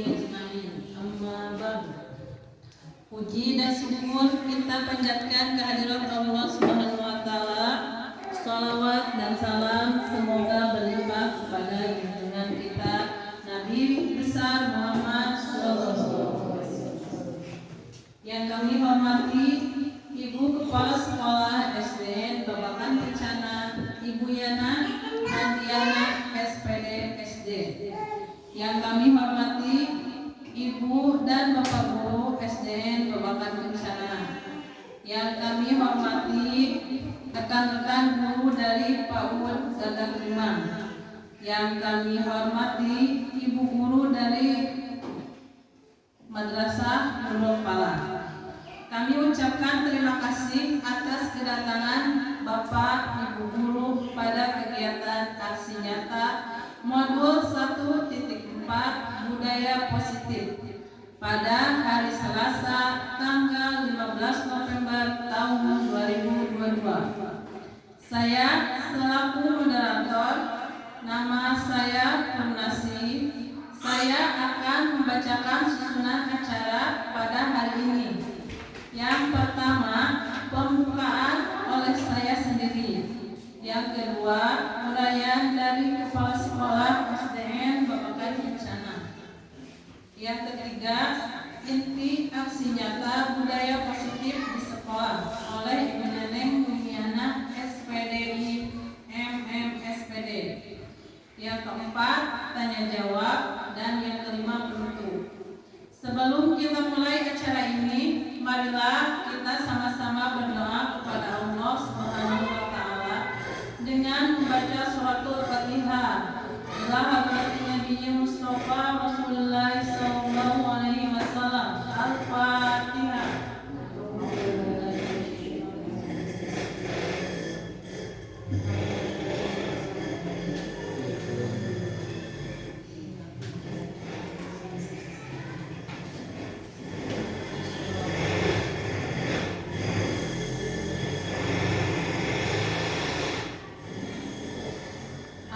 ajmain. Amma ba'du. Puji dan syukur kita panjatkan kehadirat Allah Subhanahu wa taala. Salawat dan salam semoga berlimpah kepada junjungan kita Nabi besar Muhammad sallallahu alaihi wasallam. Yang kami hormati Ibu Kepala Sekolah SDN Babakan Kencana, Ibu Yana Handiana SPD SD. Yang kami hormati Ibu dan Bapak Guru SDN Babakan Kencana. Yang kami hormati rekan-rekan guru dari PAUD Gagak Limang. Yang kami hormati Ibu guru dari Madrasah Nurul Falah. Kami ucapkan terima kasih atas kedatangan Bapak Ibu guru pada kegiatan aksi nyata modul 1.4 budaya positif pada hari Selasa tanggal 15 November tahun 2022. Saya selaku moderator, nama saya Purnasi. Saya akan membacakan susunan acara pada hari ini. Yang pertama, pembukaan oleh saya sendiri. Yang kedua, uraian dari Kepala Sekolah SDN Babakan Kencana. Yang ketiga, inti aksi nyata budaya positif di sekolah oleh Ibu Neneng Rumiana SPDI MMSPD. Yang keempat, tanya jawab, dan yang kelima penutup. Sebelum kita mulai acara ini, marilah kita sama-sama berdoa kepada Allah Subhanahu wa taala dengan membaca suratul Fatihah. Ila hadratin Nabi Mustafa Rasulullah sallallahu alaihi wasallam. Al-Fatihah.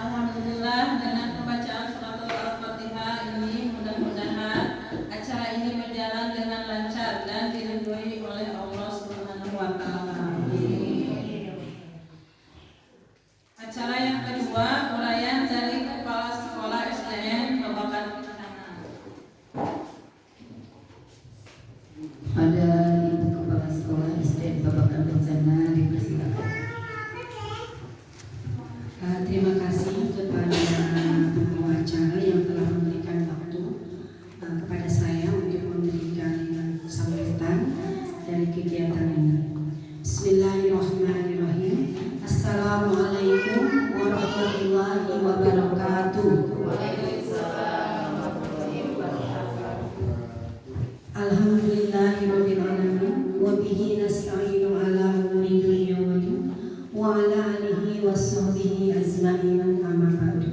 Alhamdulillah, dengan pembacaan suratul Al-Fatihah ini mudah-mudahan acara ini berjalan dengan lancar dan diridhoi oleh Allah Subhanahu wa taala. Acara yang kedua, uraian dari Kepala Sekolah SDN Babakan Kencana. Pada Ibu Kepala Sekolah SDN Babakan Kencana dipersilakan. Terima kasih kepada pembawa acara yang telah memberikan waktu kepada saya untuk memberikan sambutan dari kegiatan ini. Bismillahirrahmanirrahim. Assalamualaikum warahmatullahi wabarakatuh. Alhamdulillahirabbil alamin wa bihi nasta'inu ala umuri dunya wa din wa ala alihi washabbihi ajmain amma ba'du.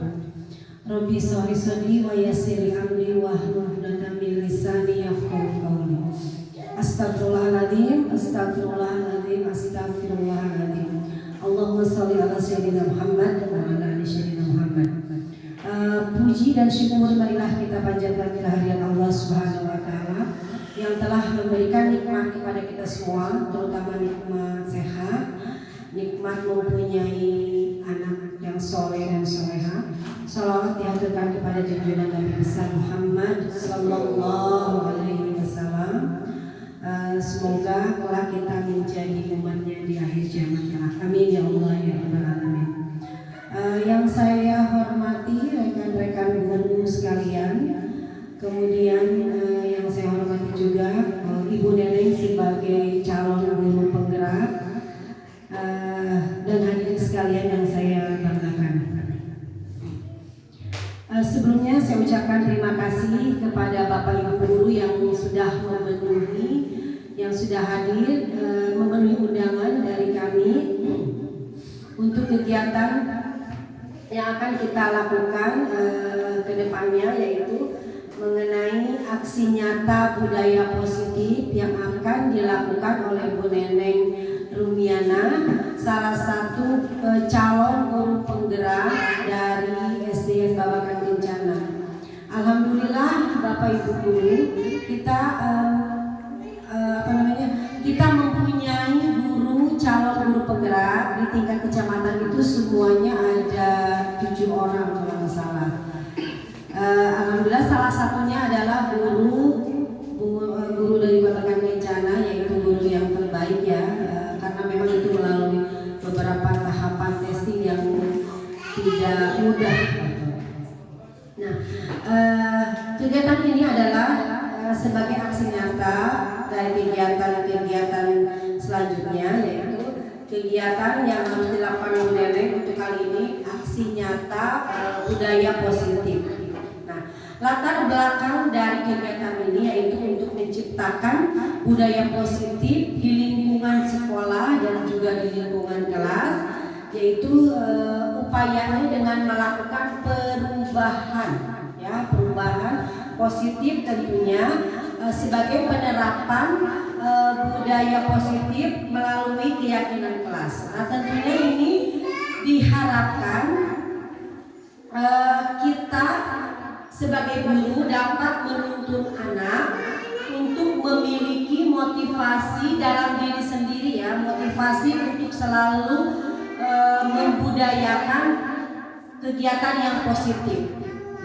Rabbi shrah sadri wa yassir li amri wahlul 'uqdatam min lisani yafqahu qawli. Astaghfirullahaladzim, astaghfirullahaladzim, astaghfirullahaladzim. Allahumma sholli ala sayyidina Muhammad wa ala ali sayyidina Muhammad. Puji dan syukur marilah kita panjatkan kehadirat Allah Subhanahu wa taala yang telah memberikan nikmat kepada kita semua, terutama nikmat sehat, nikmat mempunyai anak yang soleh dan soleha. Salawat dihaturkan kepada junjungan Nabi besar Muhammad sallallahu alaihi wasallam. Semoga kelak kita menjadi umatnya di akhir zaman kelak. Amin ya Allah ya rabbal alamin. Yang saya hormati rekan-rekan guru sekalian, kemudian yang saya hormati juga Ibu Neneng sebagai calon guru penggerak, dan hadirin sekalian yang saya banggakan. Sebelumnya saya ucapkan terima kasih kepada Bapak Ibu guru yang sudah memenuhi, yang sudah hadir memenuhi undangan dari kami untuk kegiatan yang akan kita lakukan ke depannya, yaitu mengenai aksi nyata budaya positif yang akan dilakukan oleh Bu Neneng Rumiana, salah satu calon guru penggerak dari SDN Babakan Kencana. Alhamdulillah Bapak Ibu guru, kita kita mempunyai calon guru penggerak di tingkat kecamatan itu semuanya ada 7 orang kalau nggak salah. Alhamdulillah salah satunya adalah guru dari Babakan Kencana, yaitu guru yang terbaik ya, karena memang itu melalui beberapa tahapan testing yang tidak mudah. Nah, kegiatan ini adalah sebagai aksi nyata dari kegiatan-kegiatan selanjutnya, yaitu kegiatan yang harus dilakukan oleh nenek untuk kali ini aksi nyata budaya positif. Nah, latar belakang dari kegiatan ini yaitu untuk menciptakan budaya positif di lingkungan sekolah dan juga di lingkungan kelas, yaitu upayanya dengan melakukan perubahan positif tentunya sebagai penerapan budaya positif melalui keyakinan kelas. Nah, tentunya ini diharapkan kita sebagai guru dapat menuntun anak untuk memiliki motivasi dalam diri sendiri ya, motivasi untuk selalu membudayakan kegiatan yang positif.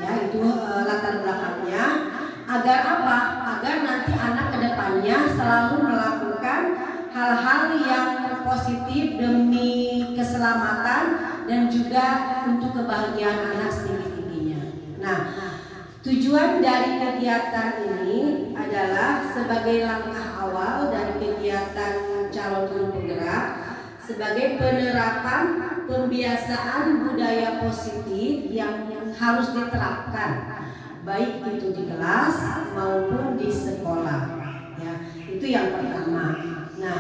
Ya, itu latar belakangnya. Agar apa? Agar nanti anak kedepannya selalu melakukan hal-hal yang positif demi keselamatan dan juga untuk kebahagiaan anak setinggi-tingginya. Nah, tujuan dari kegiatan ini adalah sebagai langkah awal dari kegiatan calon guru penggerak sebagai penerapan pembiasaan budaya positif yang harus diterapkan baik itu di kelas maupun di sekolah ya, itu yang pertama. Nah,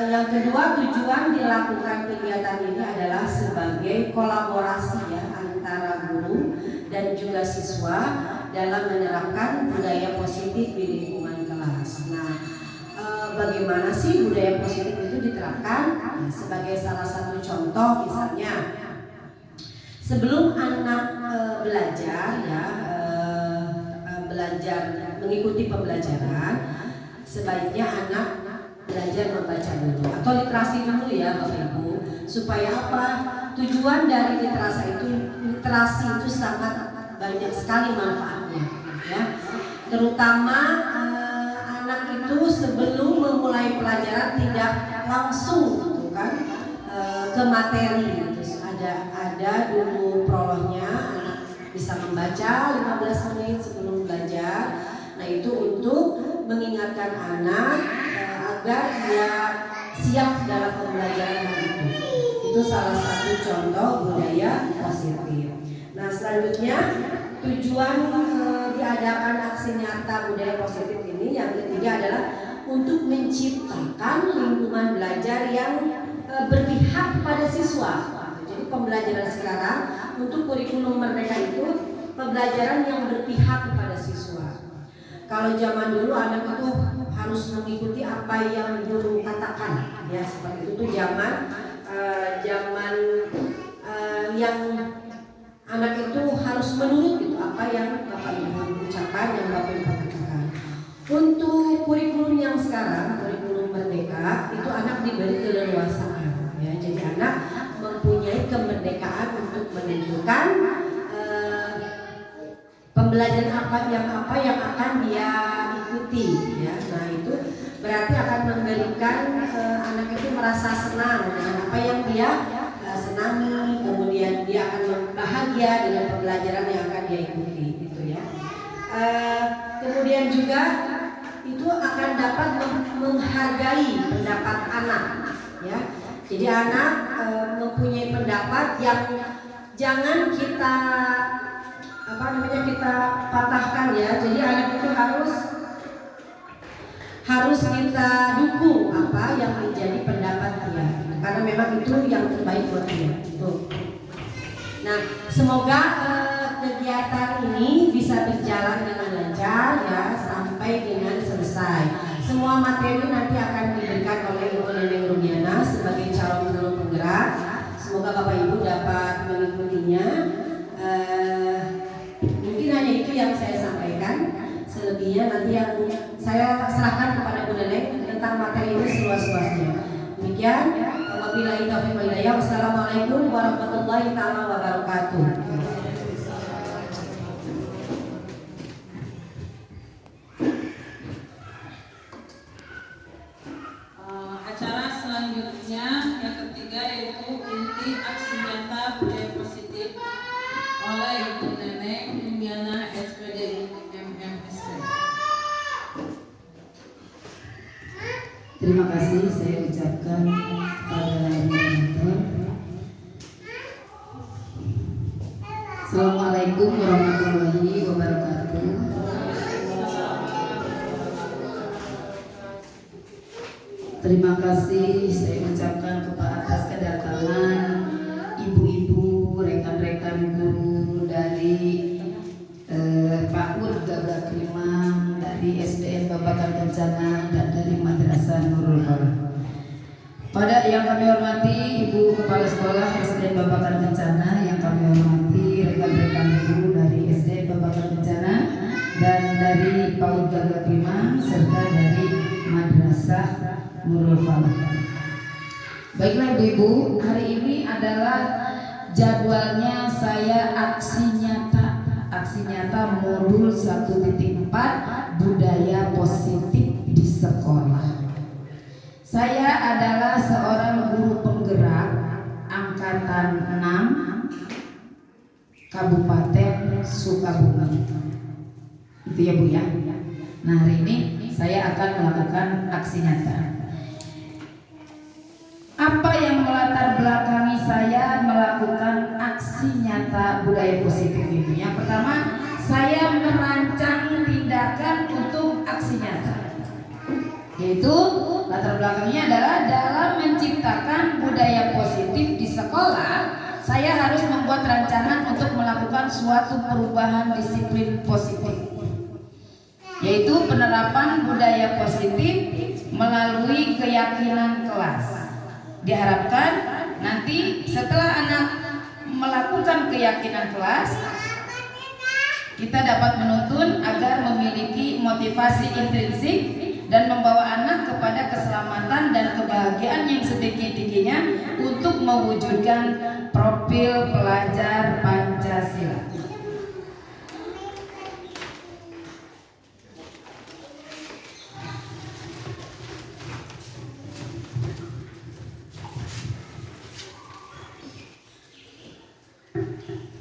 yang kedua, tujuan dilakukan kegiatan ini adalah sebagai kolaborasi ya antara guru dan juga siswa dalam menerapkan budaya positif di lingkungan kelas. Nah, bagaimana sih budaya positif itu diterapkan? Nah, sebagai salah satu contoh misalnya sebelum anak belajar mengikuti pembelajaran, sebaiknya anak belajar membaca dulu atau literasi dulu ya Bapak Ibu, supaya apa? Tujuan dari literasi itu sangat banyak sekali manfaatnya ya. Terutama anak itu sebelum memulai pelajaran tidak langsung gitu kan ke materi gitu. Ada dulu prolognya, anak bisa membaca 15 menit sebelum belajar. Nah, itu untuk mengingatkan anak agar dia siap dalam pembelajaran itu. Itu salah satu contoh budaya positif. Nah, selanjutnya tujuan diadakan aksi nyata budaya positif ini yang ketiga adalah untuk menciptakan lingkungan belajar yang berpihak pada siswa. Jadi pembelajaran sekarang untuk kurikulum merdeka itu pembelajaran yang berpihak kepada siswa. Kalau zaman dulu anak itu harus mengikuti apa yang guru katakan, ya seperti itu zaman yang anak itu harus menurut gitu apa yang Bapak Ibu ucapkan, yang Bapak Ibu katakan. Untuk kurikulum yang sekarang, kurikulum merdeka, itu anak diberi keleluasaan, ya. Jadi anak mempunyai kemerdekaan untuk menentukan pembelajaran apa yang akan dia ikuti, ya. Nah, itu berarti akan memberikan anak itu merasa senang dengan apa yang dia senangi, kemudian dia akan bahagia dengan pembelajaran yang akan dia ikuti, gitu ya. Kemudian juga itu akan dapat menghargai pendapat anak, ya. Jadi anak mempunyai pendapat yang jangan kita kita patahkan, ya. Jadi anak itu harus kita dukung apa yang menjadi pendapat dia, karena memang itu yang terbaik buat dia. Tuh. Nah, semoga kegiatan ini bisa berjalan dengan lancar ya sampai dengan selesai. Semua materi nanti akan diberikan oleh Ibu Neneng Rumiana sebagai calon guru penggerak. Semoga Bapak Ibu dapat mengikutinya. Mungkin hanya itu yang saya sampaikan. selebihnya nanti yang saya serahkan kepada Bu Neneng tentang materi ini seluas-luasnya. Demikian, wabillahi taufiq wal hidayah. Wassalamualaikum warahmatullahi taala wabarakatuh. Acara selanjutnya yang ketiga yaitu inti aksi nyata budaya positif oleh Ibu Neneng Indiana SPD MMSP. Terima kasih saya ucapkan kepada moderator. Assalamualaikum warahmatullahi wabarakatuh. Terima kasih saya ucapkan atas kedatangan ibu-ibu, rekan-rekan guru dari PAUD Gagak Limang, dari SDN Babakan Kencana, dan dari Madrasah Nurul Falah. Pada yang kami hormati Ibu Kepala Sekolah SDN Babakan Kencana, yang kami hormati rekan-rekan guru dari SDN Babakan Kencana dan dari PAUD Gagak Limang serta dari Madrasah Nurul Falah. Baiklah Ibu-ibu, hari ini adalah jadwalnya saya aksi nyata modul 1.4 budaya positif di sekolah. Saya adalah seorang guru penggerak angkatan 6 Kabupaten Sukabumi. Itu ya Bu ya. Nah, hari ini saya akan melakukan aksi nyata. Apa yang melatar belakangi saya melakukan aksi nyata budaya positif ini? Yang pertama, saya merancang tindakan untuk aksi nyata, yaitu latar belakangnya adalah dalam menciptakan budaya positif di sekolah. Saya harus membuat rancangan untuk melakukan suatu perubahan disiplin positif, yaitu penerapan budaya positif melalui keyakinan kelas. Diharapkan nanti setelah anak melakukan keyakinan kelas, kita dapat menuntun agar memiliki motivasi intrinsik dan membawa anak kepada keselamatan dan kebahagiaan yang setinggi-tingginya untuk mewujudkan profil pelajar Pancasila.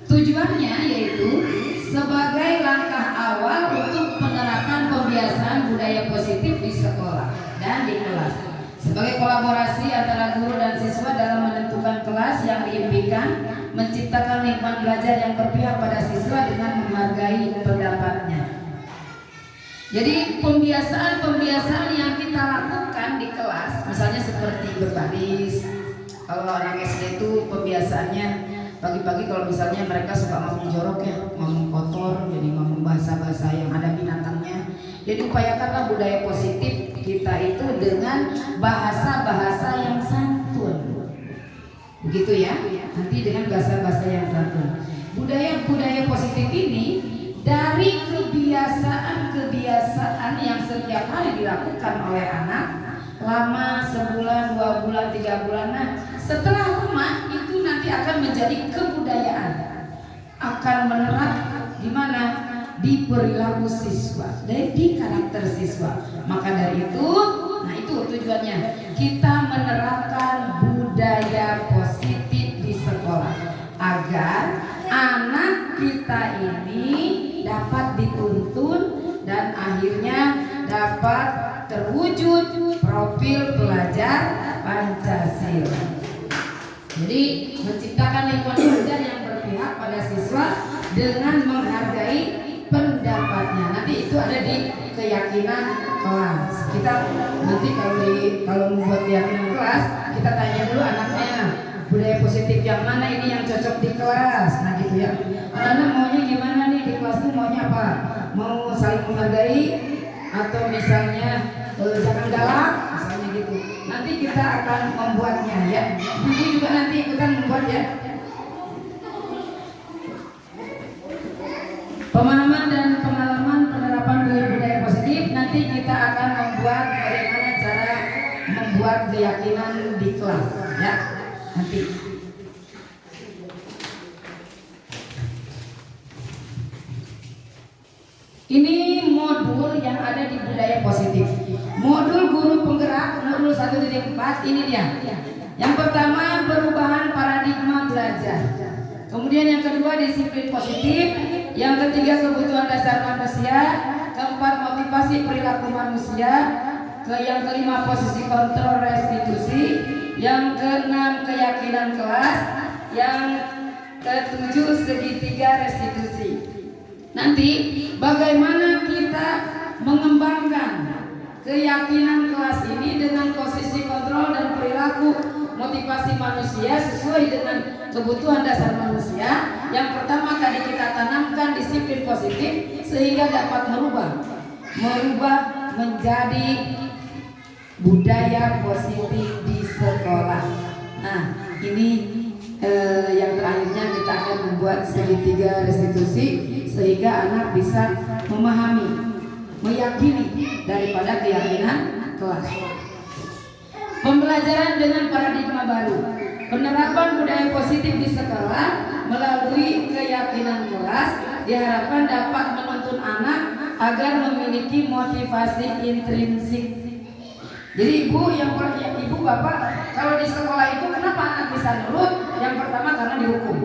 Tujuannya yaitu sebagai langkah awal untuk penerapan pembiasaan budaya positif di sekolah dan di kelas, sebagai kolaborasi antara guru dan siswa dalam menentukan kelas yang diimpikan, menciptakan lingkungan belajar yang berpihak pada siswa dengan menghargai pendapatnya. Jadi pembiasaan yang kita lakukan di kelas, misalnya seperti berbaris. Kalau anak SD itu pembiasaannya pagi-pagi, kalau misalnya mereka suka ngomong jorok ya, ngomong kotor, jadi ngomong bahasa-bahasa yang ada binatangnya. Jadi upayakanlah budaya positif kita itu dengan bahasa-bahasa yang santun, begitu ya. Nanti dengan bahasa-bahasa yang santun. Budaya positif ini dari kebiasaan yang setiap hari dilakukan oleh anak, lama sebulan, 2 bulan, 3 bulan. Nah, setelah lama itu nanti akan menjadi kebudayaan, akan menerap di mana? Di perilaku siswa, di karakter siswa. Maka dari itu, nah itu tujuannya, kita menerapkan budaya positif di sekolah agar anak kita ini dapat dituntun dan akhirnya dapat terwujud profil pelajar Pancasila. Jadi menciptakan lingkungan belajar yang berpihak pada siswa dengan menghargai pendapatnya. Nanti itu ada di keyakinan kelas. Kita nanti kalau membuat keyakinan kelas, kita tanya dulu anaknya, budaya positif yang mana ini yang cocok di kelas. Nah gitu ya. Anak-anak maunya gimana nih di kelas tuh, maunya apa? Mau saling menghargai atau misalnya jangan galak, misalnya gitu. Nanti kita akan membuatnya ya. Ibu juga nanti ikutan membuat ya. Pemahaman dan pengalaman penerapan budaya keyakinan di kelas ya. Nanti ini modul yang ada di budaya positif. Modul guru penggerak modul 1.4 ini dia. Yang pertama perubahan paradigma belajar. Kemudian yang kedua disiplin positif. Yang ketiga kebutuhan dasar manusia. Keempat motivasi perilaku manusia. Yang kelima posisi kontrol restitusi. Yang keenam keyakinan kelas. Yang ketujuh segitiga restitusi. Nanti bagaimana kita mengembangkan keyakinan kelas ini dengan posisi kontrol dan perilaku motivasi manusia sesuai dengan kebutuhan dasar manusia. Yang pertama tadi kita tanamkan disiplin positif sehingga dapat merubah menjadi budaya positif di sekolah. Nah ini yang terakhirnya kita akan membuat segitiga restitusi sehingga anak bisa memahami, meyakini daripada keyakinan kelas. Pembelajaran dengan paradigma baru. Penerapan budaya positif di sekolah melalui keyakinan kelas diharapkan dapat menuntun anak agar memiliki motivasi intrinsik. Jadi ibu bapak kalau di sekolah itu kenapa anak bisa nurut? Yang pertama karena dihukum,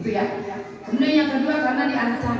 itu ya. Kemudian yang kedua karena diancam.